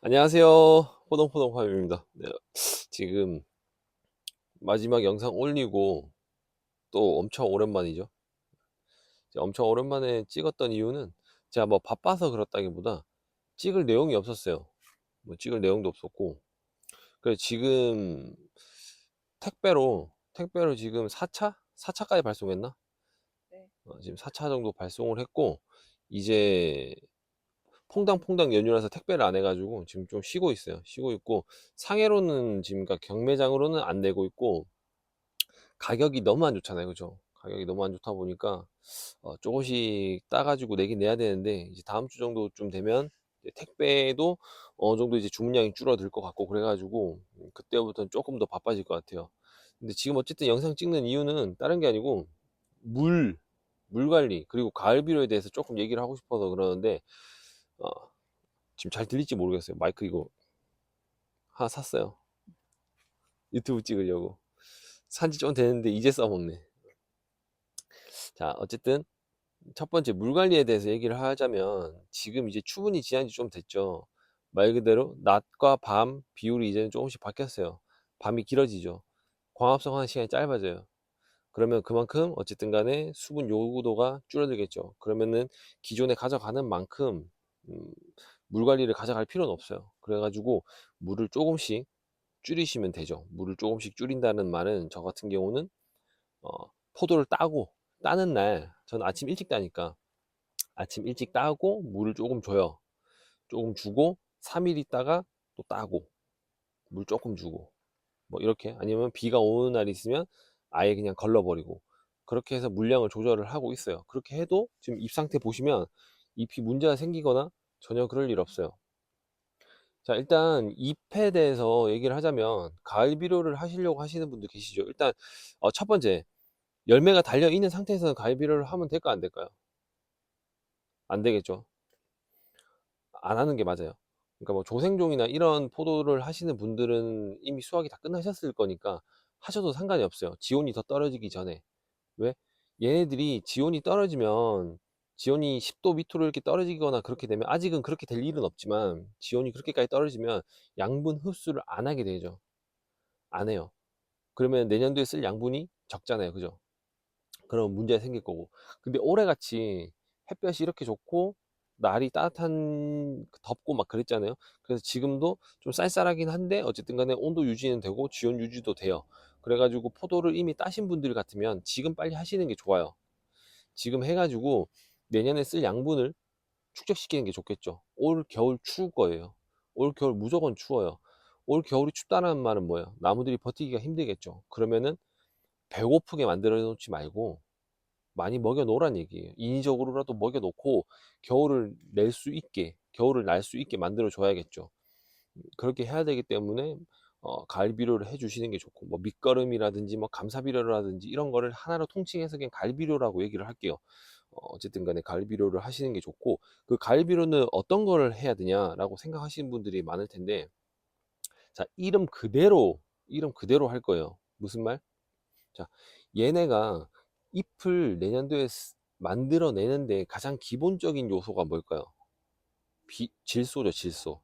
안녕하세요. 호동호동화면입니다. 네, 지금 마지막 영상 올리고 또 엄청 오랜만이죠. 엄청 오랜만에 찍었던 이유는 제가 뭐 바빠서 그렇다기보다 찍을 내용이 없었어요. 뭐 찍을 내용도 없었고, 그래서 지금 택배로 지금 4차까지 발송했나? 네. 지금 4차 정도 발송을 했고, 이제 퐁당퐁당 연휴라서 택배를 안 해가지고 지금 좀 쉬고 있어요. 쉬고 있고, 상해로는 지금, 그러니까 경매장으로는 안 내고 있고, 가격이 너무 안 좋잖아요. 그죠? 가격이 너무 안 좋다 보니까 조금씩 따가지고 내긴 내야 되는데, 이제 다음 주 정도 좀 되면 이제 택배도 어느 정도 이제 주문량이 줄어들 것 같고, 그래가지고 그때부터는 조금 더 바빠질 것 같아요. 근데 지금 어쨌든 영상 찍는 이유는 다른 게 아니고 물, 물 관리 그리고 가을 비료에 대해서 조금 얘기를 하고 싶어서 그러는데, 어, 지금 잘 들릴지 모르겠어요. 마이크 이거 하나 샀어요. 유튜브 찍으려고. 산지 좀 됐는데 이제 써먹네. 자, 어쨌든 첫 번째 물 관리에 대해서 얘기를 하자면, 지금 이제 추분이 지난 지 좀 됐죠. 말 그대로 낮과 밤 비율이 이제는 조금씩 바뀌었어요. 밤이 길어지죠. 광합성 하는 시간이 짧아져요. 그러면 그만큼 어쨌든 간에 수분 요구도가 줄어들겠죠. 그러면은 기존에 가져가는 만큼 음, 물 관리를 가져갈 필요는 없어요. 그래가지고 물을 조금씩 줄이시면 되죠. 물을 조금씩 줄인다는 말은, 저 같은 경우는 어, 포도를 따는 날, 저는 아침 일찍 따니까 아침 일찍 따고 물을 조금 줘요. 조금 주고 3일 있다가 또 따고 물 조금 주고, 뭐 이렇게, 아니면 비가 오는 날이 있으면 아예 그냥 걸러버리고, 그렇게 해서 물량을 조절을 하고 있어요. 그렇게 해도 지금 잎 상태 보시면 잎이 문제가 생기거나 전혀 그럴 일 없어요. 자, 일단 잎에 대해서 얘기를 하자면, 가을 비료를 하시려고 하시는 분들 계시죠. 일단 첫 번째, 열매가 달려 있는 상태에서는 가을 비료를 하면 될까 안 될까요? 안 되겠죠. 안 하는 게 맞아요. 그러니까 뭐 조생종이나 이런 포도를 하시는 분들은 이미 수확이 다 끝나셨을 거니까 하셔도 상관이 없어요. 지온이 더 떨어지기 전에. 왜? 얘네들이 지온이 떨어지면, 지온이 10도 밑으로 이렇게 떨어지거나 그렇게 되면, 아직은 그렇게 될 일은 없지만 지온이 그렇게까지 떨어지면 양분 흡수를 안 하게 되죠. 안 해요. 그러면 내년도에 쓸 양분이 적잖아요. 그죠? 그런 문제가 생길 거고. 근데 올해같이 햇볕이 이렇게 좋고 날이 따뜻한, 덥고 막 그랬잖아요. 그래서 지금도 좀 쌀쌀하긴 한데 어쨌든 간에 온도 유지는 되고 지온 유지도 돼요. 그래가지고 포도를 이미 따신 분들 같으면 지금 빨리 하시는 게 좋아요. 지금 해가지고 내년에 쓸 양분을 축적시키는 게 좋겠죠. 올 겨울 추울 거예요. 올 겨울 무조건 추워요. 올 겨울이 춥다는 말은 뭐예요? 나무들이 버티기가 힘들겠죠. 그러면은 배고프게 만들어 놓지 말고 많이 먹여 놓으란 얘기예요. 인위적으로라도 먹여 놓고 겨울을 날 수 있게 만들어 줘야겠죠. 그렇게 해야 되기 때문에 가을 비료를 해 주시는 게 좋고, 뭐 밑거름이라든지 뭐 감사 비료라든지 이런 거를 하나로 통칭해서 그냥 가을 비료라고 얘기를 할게요. 어쨌든 간에 가을 비료를 하시는 게 좋고, 그 가을 비료는 어떤 거를 해야 되냐라고 생각하시는 분들이 많을 텐데, 자, 이름 그대로 할 거예요. 무슨 말? 자, 얘네가 잎을 내년도에 만들어내는데 가장 기본적인 요소가 뭘까요? 질소죠, 질소.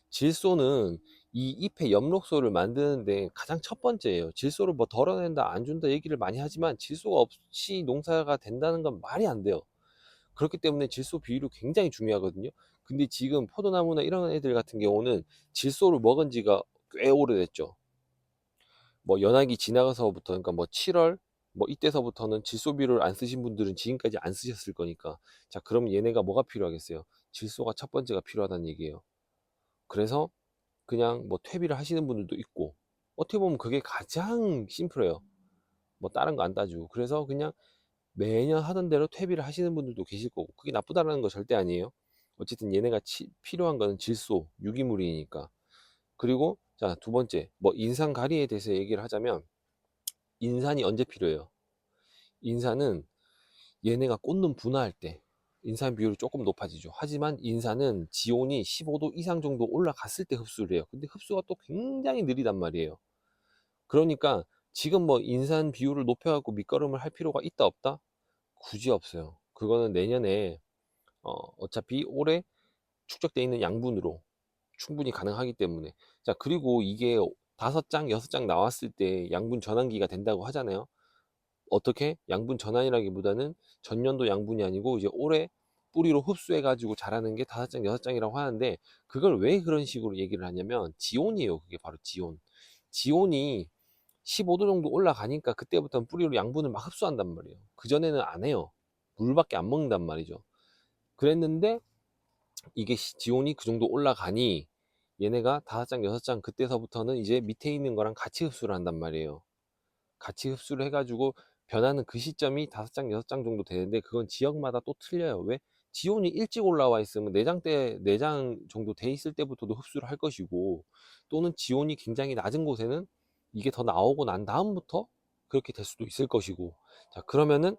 질소는 이 잎의 엽록소를 만드는데 가장 첫 번째예요. 질소를 뭐 덜어낸다, 안 준다 얘기를 많이 하지만 질소가 없이 농사가 된다는 건 말이 안 돼요. 그렇기 때문에 질소 비율이 굉장히 중요하거든요. 근데 지금 포도나무나 이런 애들 같은 경우는 질소를 먹은 지가 꽤 오래됐죠. 뭐 연하기 지나가서부터, 그러니까 뭐 7월 뭐 이때서부터는 질소비료를 안 쓰신 분들은 지금까지 안 쓰셨을 거니까, 자, 그럼 얘네가 뭐가 필요하겠어요? 질소가 첫 번째가 필요하다는 얘기예요. 그래서 그냥 뭐 퇴비를 하시는 분들도 있고, 어떻게 보면 그게 가장 심플해요. 뭐 다른 거 안 따지고. 그래서 그냥 매년 하던 대로 퇴비를 하시는 분들도 계실 거고, 그게 나쁘다는 거 절대 아니에요. 어쨌든 얘네가 필요한 거는 질소, 유기물이니까. 그리고 자, 두 번째, 뭐 인산 가리에 대해서 얘기를 하자면, 인산이 언제 필요해요? 인산은 얘네가 꽂는 분화할 때 인산 비율이 조금 높아지죠. 하지만 인산은 지온이 15도 이상 정도 올라갔을 때 흡수를 해요. 근데 흡수가 또 굉장히 느리단 말이에요. 그러니까 지금 뭐 인산 비율을 높여갖고 밑거름을 할 필요가 있다 없다? 굳이 없어요. 그거는 내년에 어차피 올해 축적되어 있는 양분으로 충분히 가능하기 때문에. 자, 그리고 이게 5장, 6장 나왔을 때 양분 전환기가 된다고 하잖아요. 어떻게? 양분 전환이라기보다는 전년도 양분이 아니고 이제 올해 뿌리로 흡수해가지고 자라는 게 5장, 6장이라고 하는데, 그걸 왜 그런 식으로 얘기를 하냐면 지온이에요. 그게 바로 지온. 지온이 15도 정도 올라가니까 그때부터는 뿌리로 양분을 막 흡수한단 말이에요. 그전에는 안 해요. 물밖에 안 먹는단 말이죠. 그랬는데 이게 지온이 그 정도 올라가니 얘네가 5장, 6장 그때서부터는 이제 밑에 있는 거랑 같이 흡수를 한단 말이에요. 같이 흡수를 해가지고 변하는 그 시점이 5장, 6장 정도 되는데, 그건 지역마다 또 틀려요. 왜? 지온이 일찍 올라와 있으면 4장 때, 4장 정도 돼 있을 때부터도 흡수를 할 것이고, 또는 지온이 굉장히 낮은 곳에는 이게 더 나오고 난 다음부터 그렇게 될 수도 있을 것이고. 자, 그러면은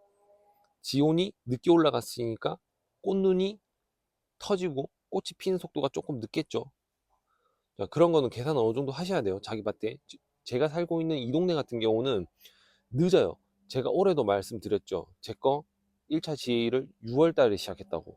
지온이 늦게 올라갔으니까 꽃눈이 터지고 꽃이 피는 속도가 조금 늦겠죠. 자, 그런 거는 계산 어느 정도 하셔야 돼요. 자기 밭에. 제가 살고 있는 이 동네 같은 경우는 늦어요. 제가 올해도 말씀드렸죠. 제 거 1차 지를 6월 달에 시작했다고.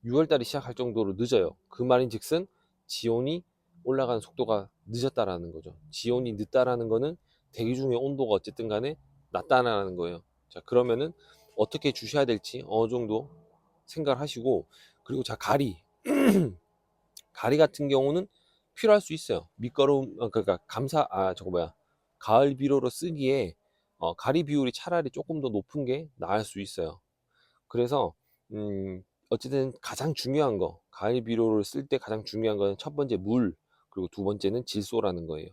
6월 달에 시작할 정도로 늦어요. 그 말인 즉슨 지온이 올라가는 속도가 늦었다라는 거죠. 지온이 늦다라는 거는 대기 중의 온도가 어쨌든 간에 낮다라는 거예요. 자, 그러면은 어떻게 주셔야 될지 어느 정도 생각을 하시고, 그리고 자, 가리 같은 경우는 필요할 수 있어요. 밑거름, 그러니까 저거 뭐야, 가을 비료로 쓰기에 가리 비율이 차라리 조금 더 높은 게 나을 수 있어요. 그래서 어쨌든 가장 중요한 거, 가을 비료를 쓸 때 가장 중요한 거는 첫 번째 물, 그리고 두 번째는 질소라는 거예요.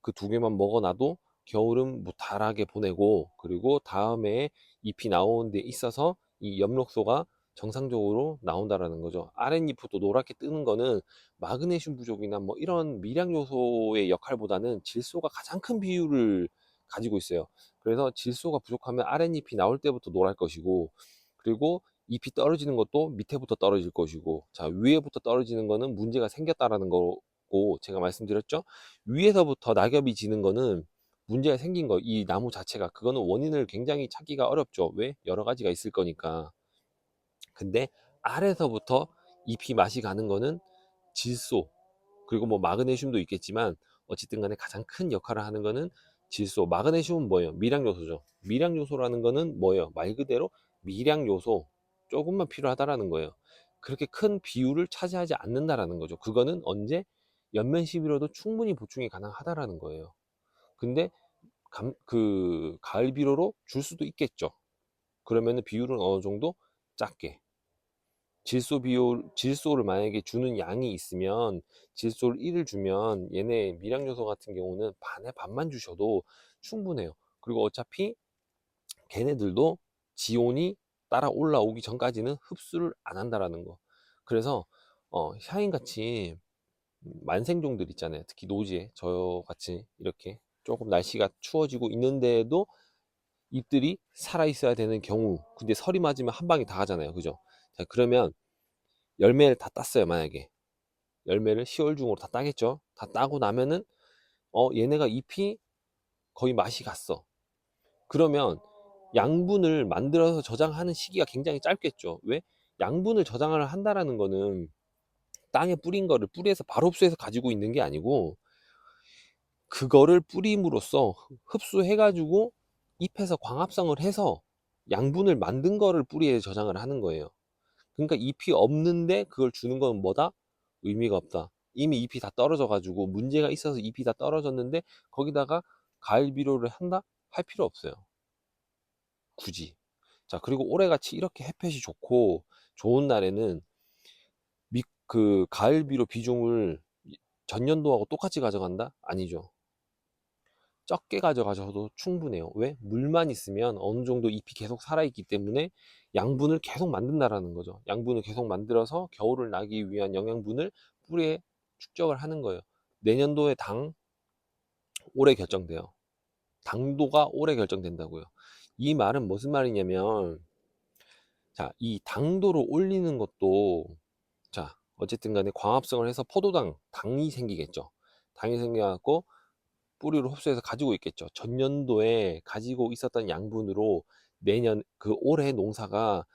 그 두 개만 먹어놔도 겨울은 무탈하게 보내고, 그리고 다음에 잎이 나오는 데 있어서 이 엽록소가 정상적으로 나온다라는 거죠. 아랫잎부터 노랗게 뜨는 거는 마그네슘 부족이나 뭐 이런 미량 요소의 역할보다는 질소가 가장 큰 비율을 가지고 있어요. 그래서 질소가 부족하면 아랫잎이 나올 때부터 노랄 것이고, 그리고 잎이 떨어지는 것도 밑에부터 떨어질 것이고, 자, 위에부터 떨어지는 거는 문제가 생겼다라는 거고, 제가 말씀드렸죠. 위에서부터 낙엽이 지는 거는 문제가 생긴 거, 이 나무 자체가, 그거는 원인을 굉장히 찾기가 어렵죠. 왜? 여러 가지가 있을 거니까. 근데 아래서부터 잎이 맛이 가는 거는 질소, 그리고 뭐 마그네슘도 있겠지만 어쨌든 간에 가장 큰 역할을 하는 거는 질소. 마그네슘은 뭐예요? 미량 요소죠. 미량 요소라는 거는 뭐예요? 말 그대로 미량 요소, 조금만 필요하다라는 거예요. 그렇게 큰 비율을 차지하지 않는다라는 거죠. 그거는 언제? 연면 시비로도 충분히 보충이 가능하다라는 거예요. 근데 가을 비료로 줄 수도 있겠죠. 그러면은 비율은 어느 정도 작게. 질소를 만약에 주는 양이 있으면, 질소를 1을 주면 얘네 미량 요소 같은 경우는 반에 반만 주셔도 충분해요. 그리고 어차피 걔네들도 지온이 따라 올라오기 전까지는 흡수를 안 한다라는 거. 그래서 샤인같이 만생종들 있잖아요. 특히 노지에 저같이 이렇게 조금 날씨가 추워지고 있는데도 잎들이 살아 있어야 되는 경우, 근데 설이 맞으면 한 방에 다 가잖아요. 그죠? 자, 그러면 열매를 다 땄어요. 만약에 열매를 10월 중으로 다 따겠죠. 다 따고 나면은 얘네가 잎이 거의 맛이 갔어. 그러면 양분을 만들어서 저장하는 시기가 굉장히 짧겠죠. 왜? 양분을 저장을 한다라는 거는 땅에 뿌린 거를 뿌리에서 바로 흡수해서 가지고 있는 게 아니고, 그거를 뿌림으로써 흡수해가지고 잎에서 광합성을 해서 양분을 만든 거를 뿌리에 저장을 하는 거예요. 그러니까 잎이 없는데 그걸 주는 건 뭐다? 의미가 없다. 이미 잎이 다 떨어져 가지고 문제가 있어서 잎이 다 떨어졌는데 거기다가 가을 비료를 한다? 할 필요 없어요. 굳이. 자, 그리고 올해같이 이렇게 햇볕이 좋고 좋은 날에는 가을 비료 비중을 전년도하고 똑같이 가져간다? 아니죠. 적게 가져가셔도 충분해요. 왜? 물만 있으면 어느 정도 잎이 계속 살아있기 때문에 양분을 계속 만든다라는 거죠. 양분을 계속 만들어서 겨울을 나기 위한 영양분을 뿌리에 축적을 하는 거예요. 내년도의 올해 결정돼요. 당도가 올해 결정된다고요. 이 말은 무슨 말이냐면, 자, 이 당도를 올리는 것도, 자, 어쨌든 간에 광합성을 해서 당이 생기겠죠. 당이 생겨갖고 뿌리로 흡수해서 가지고 있겠죠. 전년도에 가지고 있었던 양분으로 내년 그 올해 농사가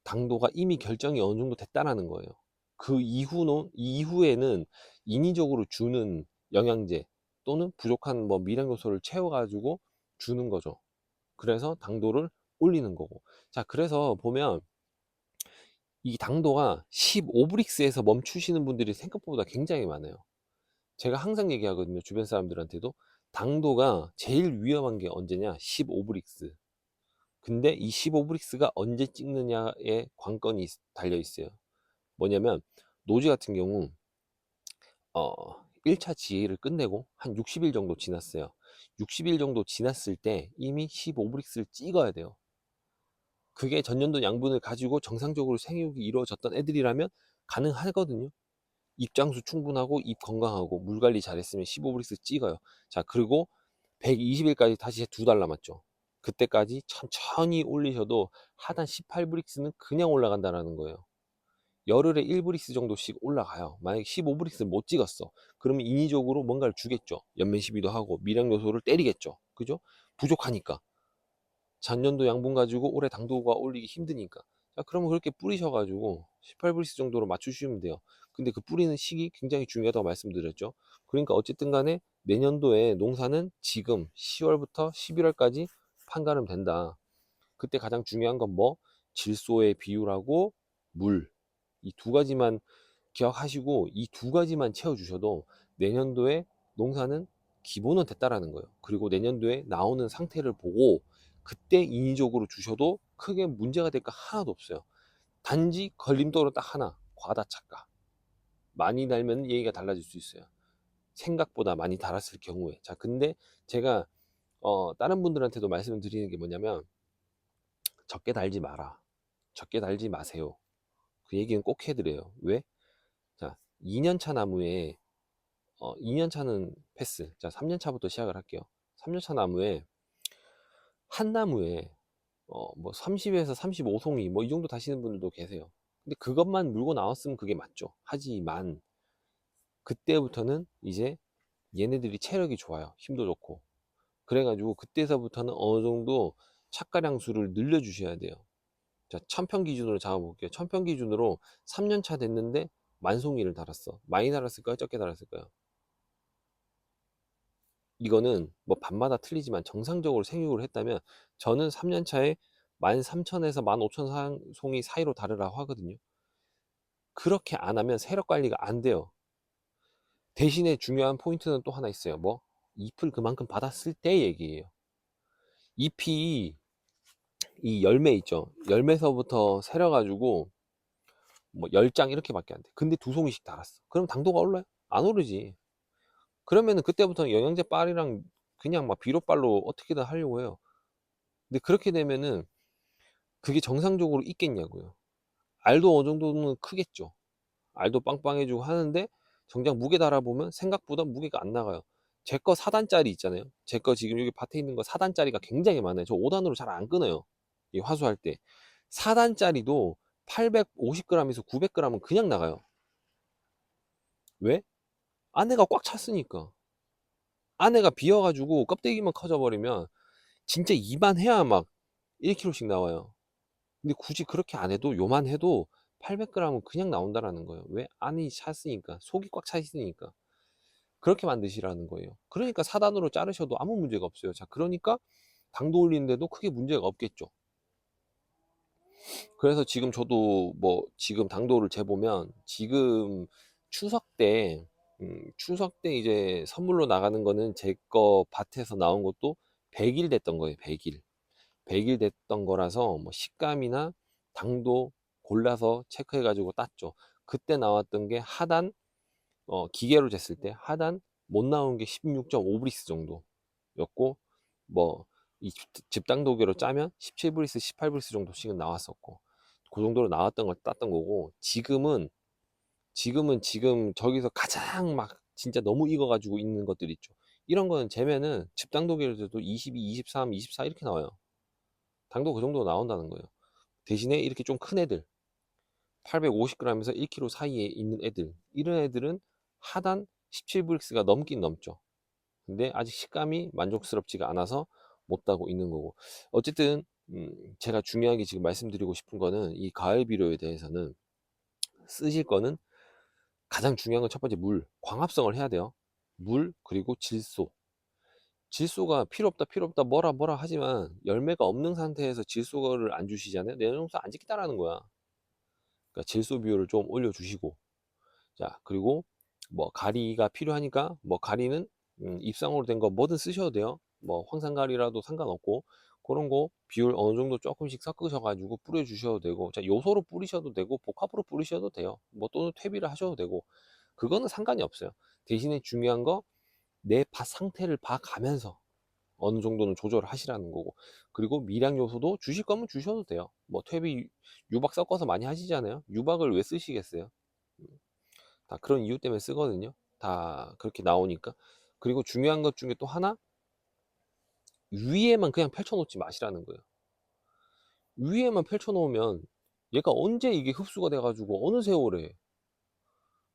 당도가 이미 결정이 어느 정도 됐다라는 거예요. 그 이후에는 인위적으로 주는 영양제 또는 부족한 뭐 미량 요소를 채워가지고 주는 거죠. 그래서 당도를 올리는 거고. 자, 그래서 보면 이 당도가 15브릭스에서 멈추시는 분들이 생각보다 굉장히 많아요. 제가 항상 얘기하거든요. 주변 사람들한테도 당도가 제일 위험한 게 언제냐? 15브릭스. 근데 이 15브릭스가 언제 찍느냐에 관건이 달려 있어요. 뭐냐면 노지 같은 경우 1차 지혜를 끝내고 한 60일 정도 지났어요. 60일 정도 지났을 때 이미 15브릭스를 찍어야 돼요. 그게 전년도 양분을 가지고 정상적으로 생육이 이루어졌던 애들이라면 가능하거든요. 입장수 충분하고 입 건강하고 물 관리 잘했으면 15브릭스 찍어요. 자, 그리고 120일까지 다시 2달 남았죠. 그때까지 천천히 올리셔도 하단 18브릭스는 그냥 올라간다는 거예요. 열흘에 1브릭스 정도씩 올라가요. 만약에 15브릭스를 못 찍었어. 그러면 인위적으로 뭔가를 주겠죠. 연면 시비도 하고 미량 요소를 때리겠죠. 그죠? 부족하니까. 전년도 양분 가지고 올해 당도가 올리기 힘드니까. 자, 그러면 그렇게 뿌리셔가지고 18브릭스 정도로 맞추시면 돼요. 근데 그 뿌리는 시기 굉장히 중요하다고 말씀드렸죠. 그러니까 어쨌든 간에 내년도에 농사는 지금 10월부터 11월까지 판가름 된다. 그때 가장 중요한 건 뭐? 질소의 비율하고 물. 이 두 가지만 기억하시고 이 두 가지만 채워주셔도 내년도에 농사는 기본은 됐다라는 거예요. 그리고 내년도에 나오는 상태를 보고 그때 인위적으로 주셔도 크게 문제가 될 거 하나도 없어요. 단지 걸림돌은 딱 하나, 과다 착각. 많이 달면 얘기가 달라질 수 있어요. 생각보다 많이 달았을 경우에. 자, 근데 제가 다른 분들한테도 말씀을 드리는 게 뭐냐면 적게 달지 마라. 적게 달지 마세요. 그 얘기는 꼭 해드려요. 왜? 자, 2년차 나무에 2년차는 패스. 자, 3년차부터 시작을 할게요. 3년차 나무에 한 나무에 뭐 30에서 35송이 뭐 이 정도 다시는 분들도 계세요. 근데 그것만 물고 나왔으면 그게 맞죠. 하지만 그때부터는 이제 얘네들이 체력이 좋아요. 힘도 좋고. 그래가지고 그때서부터는 어느 정도 착가량 수를 늘려주셔야 돼요. 자, 천평 기준으로 잡아볼게요. 천평 기준으로 3년차 됐는데 만송이를 달았어. 많이 달았을까요? 적게 달았을까요? 이거는 뭐 밤마다 틀리지만 정상적으로 생육을 했다면 저는 3년차에 13,000에서 15,000 송이 사이로 다르라고 하거든요. 그렇게 안 하면 세력 관리가 안 돼요. 대신에 중요한 포인트는 또 하나 있어요. 뭐? 잎을 그만큼 받았을 때 얘기예요. 잎이 이 열매 있죠. 열매서부터 새려가지고 뭐 10장 이렇게밖에 안 돼. 근데 2송이씩 달았어. 그럼 당도가 올라요? 안 오르지. 그러면은 그때부터는 영양제 빨이랑 그냥 막 비료빨로 어떻게든 하려고 해요. 근데 그렇게 되면은 그게 정상적으로 있겠냐고요. 알도 어느 정도는 크겠죠. 알도 빵빵해지고 하는데 정작 무게 달아보면 생각보다 무게가 안 나가요. 제 거 4단짜리 있잖아요. 제 거 지금 여기 밭에 있는 거 4단짜리가 굉장히 많아요. 저 5단으로 잘 안 끊어요. 이 화수할 때. 4단짜리도 850g에서 900g은 그냥 나가요. 왜? 안에가 꽉 찼으니까. 안에가 비어가지고 껍데기만 커져버리면 진짜 입안 해야 막 1kg씩 나와요. 근데 굳이 그렇게 안 해도 요만 해도 800g은 그냥 나온다라는 거예요. 왜? 안이 찼으니까. 속이 꽉 차 있으니까. 그렇게 만드시라는 거예요. 그러니까 4단으로 자르셔도 아무 문제가 없어요. 자, 그러니까 당도 올리는데도 크게 문제가 없겠죠. 그래서 지금 저도 뭐 지금 당도를 재보면 지금 추석 때 추석 때 이제 선물로 나가는 거는 제 거 밭에서 나온 것도 100일 됐던 거예요. 100일. 100일 됐던 거라서 뭐 식감이나 당도 골라서 체크해 가지고 땄죠. 그때 나왔던 게 하단 기계로 쟀을 때 하단 못 나온 게 16.5브릭스 정도였고 뭐 이 집당도계로 짜면 17브릭스, 18브릭스 정도씩은 나왔었고 그 정도로 나왔던 걸 땄던 거고 지금 저기서 가장 막 진짜 너무 익어가지고 있는 것들 있죠. 이런 거는 재면은 집당도계로 재도 22, 23, 24 이렇게 나와요. 당도 그 정도 나온다는 거예요. 대신에 이렇게 좀 큰 애들 850g에서 1kg 사이에 있는 애들 이런 애들은 하단 17브릭스가 넘긴 넘죠. 근데 아직 식감이 만족스럽지가 않아서 못 따고 있는 거고. 어쨌든 제가 중요하게 지금 말씀드리고 싶은 거는 이 가을 비료에 대해서는 쓰실 거는 가장 중요한 건 첫 번째 물, 광합성을 해야 돼요. 물 그리고 질소. 질소가 필요 없다 필요 없다 뭐라 뭐라 하지만 열매가 없는 상태에서 질소를 안 주시잖아요. 내년농사 안 짓겠다라는 거야. 그러니까 질소 비율을 좀 올려주시고, 자 그리고 뭐 가리가 필요하니까 뭐 가리는 입상으로 된 거 뭐든 쓰셔도 돼요. 뭐 황산가리라도 상관없고, 그런 거 비율 어느 정도 조금씩 섞으셔 가지고 뿌려 주셔도 되고, 자 요소로 뿌리셔도 되고 복합으로 뿌리셔도 돼요. 뭐 또는 퇴비를 하셔도 되고, 그거는 상관이 없어요. 대신에 중요한 거 내 밭 상태를 봐가면서 어느 정도는 조절을 하시라는 거고, 그리고 미량 요소도 주실 거면 주셔도 돼요. 뭐 퇴비, 유박 섞어서 많이 하시잖아요. 유박을 왜 쓰시겠어요? 다 그런 이유 때문에 쓰거든요. 다 그렇게 나오니까. 그리고 중요한 것 중에 또 하나, 위에만 그냥 펼쳐놓지 마시라는 거예요. 위에만 펼쳐놓으면 얘가 언제 이게 흡수가 돼가지고 어느 세월에,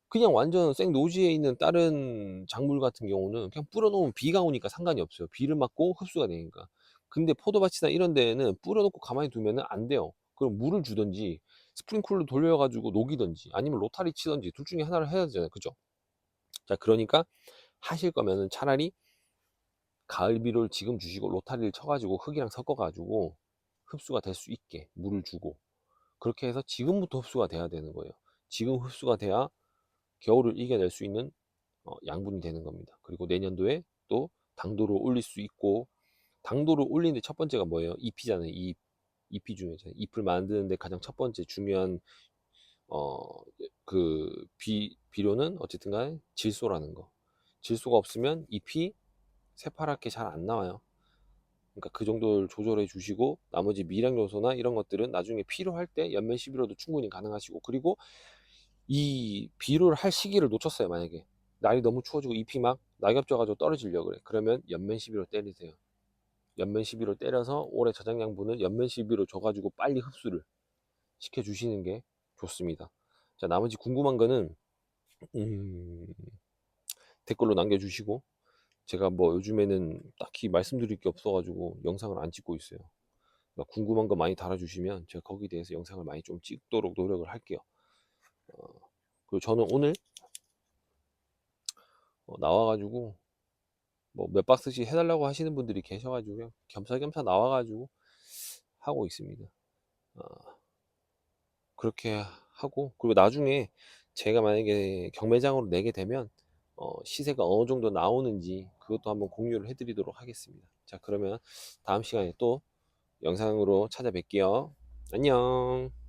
그냥 완전 생 노지에 있는 다른 작물 같은 경우는 그냥 뿌려놓으면 비가 오니까 상관이 없어요. 비를 맞고 흡수가 되니까. 근데 포도밭이나 이런 데에는 뿌려놓고 가만히 두면 안 돼요. 그럼 물을 주든지 스프링클러 돌려가지고 녹이든지 아니면 로타리 치든지 둘 중에 하나를 해야 되잖아요. 그죠? 자, 그러니까 하실 거면은 차라리 가을 비료를 지금 주시고 로타리를 쳐가지고 흙이랑 섞어가지고 흡수가 될 수 있게 물을 주고, 그렇게 해서 지금부터 흡수가 돼야 되는 거예요. 지금 흡수가 돼야 겨울을 이겨낼 수 있는 양분이 되는 겁니다. 그리고 내년도에 또 당도를 올릴 수 있고, 당도를 올리는데 첫 번째가 뭐예요? 잎이잖아요. 잎이 중요하죠. 잎을 만드는데 가장 첫 번째 중요한 어, 비료는 어쨌든 간에 질소라는 거. 질소가 없으면 잎이 새파랗게 잘 안 나와요. 그러니까 그 정도를 조절해 주시고, 나머지 미량 요소나 이런 것들은 나중에 필요할 때 연면 11호도 충분히 가능하시고, 그리고 이 비료를 할 시기를 놓쳤어요. 만약에 날이 너무 추워지고 잎이 막 낙엽 져가지고 떨어지려고 그래. 그러면 연면 11호 때리세요. 연면 11호 때려서 올해 저장 양분을 연면 11호 줘가지고 빨리 흡수를 시켜주시는 게 좋습니다. 자, 나머지 궁금한 거는 음, 댓글로 남겨주시고, 제가 뭐 요즘에는 딱히 말씀드릴 게 없어가지고 영상을 안 찍고 있어요. 그러니까 궁금한 거 많이 달아주시면 제가 거기에 대해서 영상을 많이 좀 찍도록 노력을 할게요. 어, 그리고 저는 오늘 나와가지고 뭐 몇 박스씩 해달라고 하시는 분들이 계셔가지고 그냥 겸사겸사 나와가지고 하고 있습니다. 어, 그렇게 하고, 그리고 나중에 제가 만약에 경매장으로 내게 되면 시세가 어느 정도 나오는지 그것도 한번 공유를 해드리도록 하겠습니다. 자, 그러면 다음 시간에 또 영상으로 찾아뵐게요. 안녕.